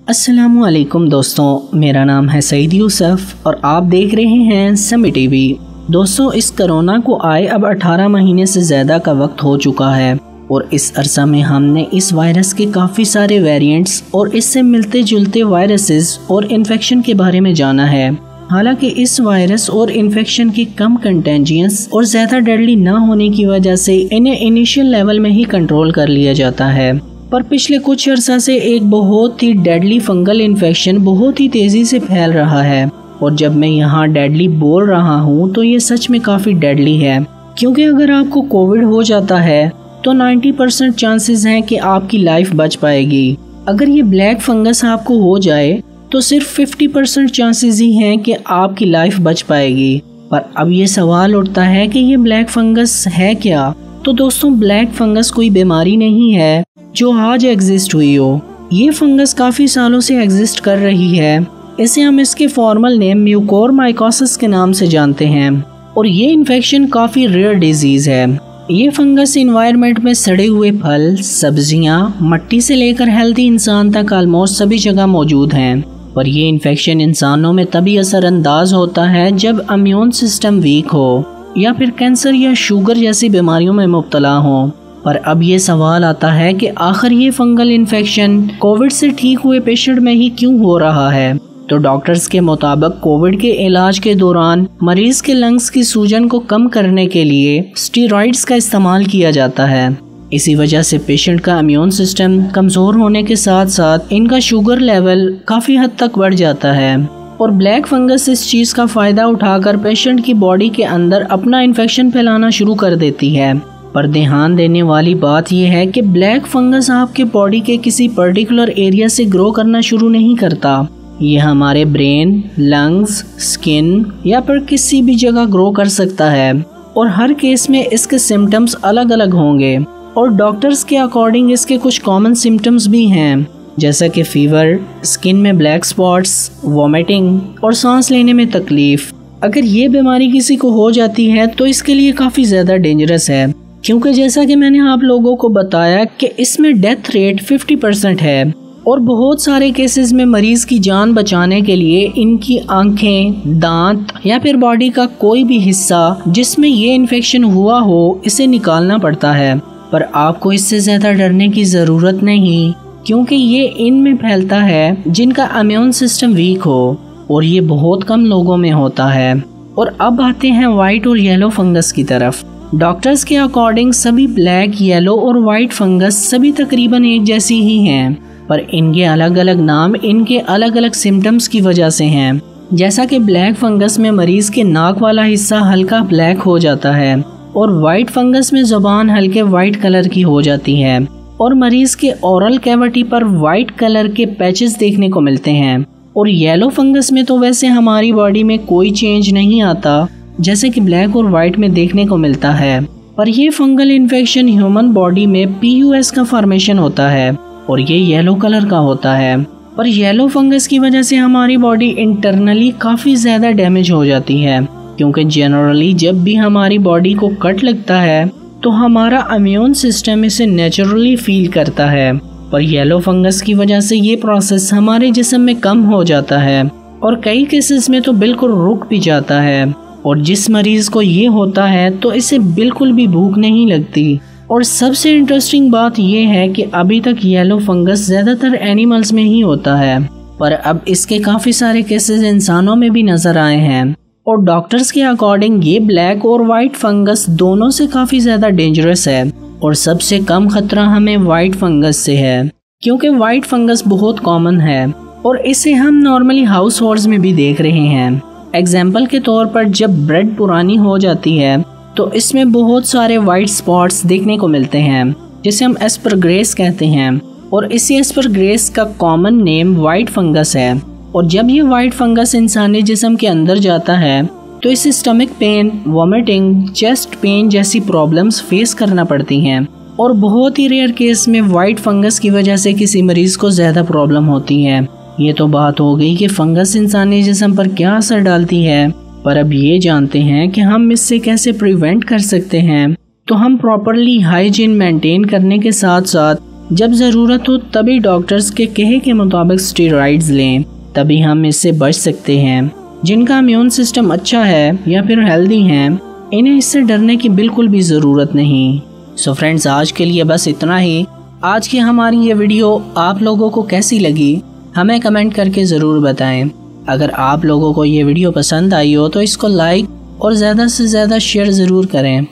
अस्सलामुअलैकुम दोस्तों, मेरा नाम है सईद यूसुफ और आप देख रहे हैं समी टीवी। दोस्तों, इस कोरोना को आए अब 18 महीने से ज़्यादा का वक्त हो चुका है और इस अरसा में हमने इस वायरस के काफ़ी सारे वेरिएंट्स और इससे मिलते जुलते वायरसेस और इन्फेक्शन के बारे में जाना है। हालांकि इस वायरस और इन्फेक्शन की कम कंटेंजियस और ज़्यादा डेडली ना होने की वजह से इन्हें इनिशियल लेवल में ही कंट्रोल कर लिया जाता है, पर पिछले कुछ अर्सा से एक बहुत ही डेडली फंगल इन्फेक्शन बहुत ही तेज़ी से फैल रहा है। और जब मैं यहाँ डेडली बोल रहा हूँ तो ये सच में काफ़ी डेडली है, क्योंकि अगर आपको कोविड हो जाता है तो 90% चांसेस हैं कि आपकी लाइफ बच पाएगी। अगर ये ब्लैक फंगस आपको हो जाए तो सिर्फ 50% चांसेस ही हैं कि आपकी लाइफ बच पाएगी। पर अब ये सवाल उठता है कि ये ब्लैक फंगस है क्या? तो दोस्तों, ब्लैक फंगस कोई बीमारी नहीं है जो आज एग्जिस्ट हुई हो। ये फंगस काफ़ी सालों से एग्जिस्ट कर रही है। इसे हम इसके फॉर्मल नेम म्यूकोरमाइकोसिस के नाम से जानते हैं और ये इन्फेक्शन काफ़ी रेयर डिजीज़ है। ये फंगस इन्वायरमेंट में सड़े हुए फल, सब्जियां, मट्टी से लेकर हेल्दी इंसान तक ऑलमोस्ट सभी जगह मौजूद हैं। पर ये इन्फेक्शन इंसानों में तभी असरअंदाज होता है जब इम्यून सिस्टम वीक हो या फिर कैंसर या शुगर जैसी बीमारियों में मुब्तला हो। पर अब ये सवाल आता है कि आखिर ये फंगल इन्फेक्शन कोविड से ठीक हुए पेशेंट में ही क्यों हो रहा है? तो डॉक्टर्स के मुताबिक कोविड के इलाज के दौरान मरीज के लंग्स की सूजन को कम करने के लिए स्टीरॉइड्स का इस्तेमाल किया जाता है। इसी वजह से पेशेंट का इम्यून सिस्टम कमज़ोर होने के साथ साथ इनका शुगर लेवल काफ़ी हद तक बढ़ जाता है और ब्लैक फंगस इस चीज़ का फ़ायदा उठाकर पेशेंट की बॉडी के अंदर अपना इन्फेक्शन फैलाना शुरू कर देती है। पर ध्यान देने वाली बात यह है कि ब्लैक फंगस आपके बॉडी के किसी पर्टिकुलर एरिया से ग्रो करना शुरू नहीं करता। ये हमारे ब्रेन, लंग्स, स्किन या फिर किसी भी जगह ग्रो कर सकता है और हर केस में इसके सिम्टम्स अलग अलग होंगे और डॉक्टर्स के अकॉर्डिंग इसके कुछ कॉमन सिम्टम्स भी हैं, जैसा कि फीवर, स्किन में ब्लैक स्पॉट्स, वॉमिटिंग और सांस लेने में तकलीफ। अगर ये बीमारी किसी को हो जाती है तो इसके लिए काफ़ी ज़्यादा डेंजरस है, क्योंकि जैसा कि मैंने आप लोगों को बताया कि इसमें डेथ रेट 50% है और बहुत सारे केसेस में मरीज की जान बचाने के लिए इनकी आंखें, दांत या फिर बॉडी का कोई भी हिस्सा जिसमें ये इन्फेक्शन हुआ हो इसे निकालना पड़ता है। पर आपको इससे ज़्यादा डरने की ज़रूरत नहीं, क्योंकि ये इनमें फैलता है जिनका इम्यून सिस्टम वीक हो और ये बहुत कम लोगों में होता है। और अब आते हैं वाइट और येलो फंगस की तरफ। डॉक्टर्स के अकॉर्डिंग सभी ब्लैक, येलो और वाइट फंगस सभी तकरीबन एक जैसी ही हैं, पर इनके अलग अलग नाम इनके अलग अलग सिम्टम्स की वजह से हैं। जैसा कि ब्लैक फंगस में मरीज के नाक वाला हिस्सा हल्का ब्लैक हो जाता है और वाइट फंगस में जुबान हल्के वाइट कलर की हो जाती है और मरीज के ओरल कैविटी पर वाइट कलर के पैचेस देखने को मिलते हैं। और येलो फंगस में तो वैसे हमारी बॉडी में कोई चेंज नहीं आता जैसे कि ब्लैक और वाइट में देखने को मिलता है, पर यह फंगल इन्फेक्शन ह्यूमन बॉडी में PUS का फॉर्मेशन होता है और ये येलो कलर का होता है। पर येलो फंगस की वजह से हमारी बॉडी इंटरनली काफ़ी ज़्यादा डैमेज हो जाती है, क्योंकि जनरली जब भी हमारी बॉडी को कट लगता है तो हमारा इम्यून सिस्टम इसे नेचुरली फील करता है। पर येलो फंगस की वजह से ये प्रोसेस हमारे जिस्म में कम हो जाता है और कई केसेस में तो बिल्कुल रुक भी जाता है। और जिस मरीज को ये होता है तो इसे बिल्कुल भी भूख नहीं लगती। और सबसे इंटरेस्टिंग बात यह है कि अभी तक येलो फंगस ज़्यादातर एनिमल्स में ही होता है, पर अब इसके काफ़ी सारे केसेस इंसानों में भी नज़र आए हैं। और डॉक्टर्स के अकॉर्डिंग ये ब्लैक और वाइट फंगस दोनों से काफ़ी ज़्यादा डेंजरस है और सबसे कम खतरा हमें वाइट फंगस से है, क्योंकि वाइट फंगस बहुत कॉमन है और इसे हम नॉर्मली हाउस होल्ड्स में भी देख रहे हैं। एग्जाम्पल के तौर पर जब ब्रेड पुरानी हो जाती है तो इसमें बहुत सारे वाइट स्पॉट्स देखने को मिलते हैं, जिसे हम एस्परग्रेस कहते हैं और इसी एस्परग्रेस का कॉमन नेम वाइट फंगस है। और जब ये वाइट फंगस इंसानी जिस्म के अंदर जाता है तो इसे stomach pain, vomiting, chest pain जैसी प्रॉब्लम्स फेस करना पड़ती हैं और बहुत ही रेयर केस में वाइट फंगस की वजह से किसी मरीज को ज़्यादा प्रॉब्लम होती है। ये तो बात हो गई कि फंगस इंसानी जिस्म पर क्या असर डालती है, पर अब ये जानते हैं कि हम इससे कैसे प्रिवेंट कर सकते हैं। तो हम प्रॉपरली हाइजीन मेंटेन करने के साथ साथ जब ज़रूरत हो तभी डॉक्टर्स के कहे के मुताबिक स्टेरॉइड्स लें, तभी हम इससे बच सकते हैं। जिनका इम्यून सिस्टम अच्छा है या फिर हेल्दी हैं, इन्हें इससे डरने की बिल्कुल भी ज़रूरत नहीं। सो फ्रेंड्स, आज के लिए बस इतना ही। आज की हमारी ये वीडियो आप लोगों को कैसी लगी हमें कमेंट करके ज़रूर बताएं। अगर आप लोगों को ये वीडियो पसंद आई हो तो इसको लाइक और ज़्यादा से ज़्यादा शेयर ज़रूर करें।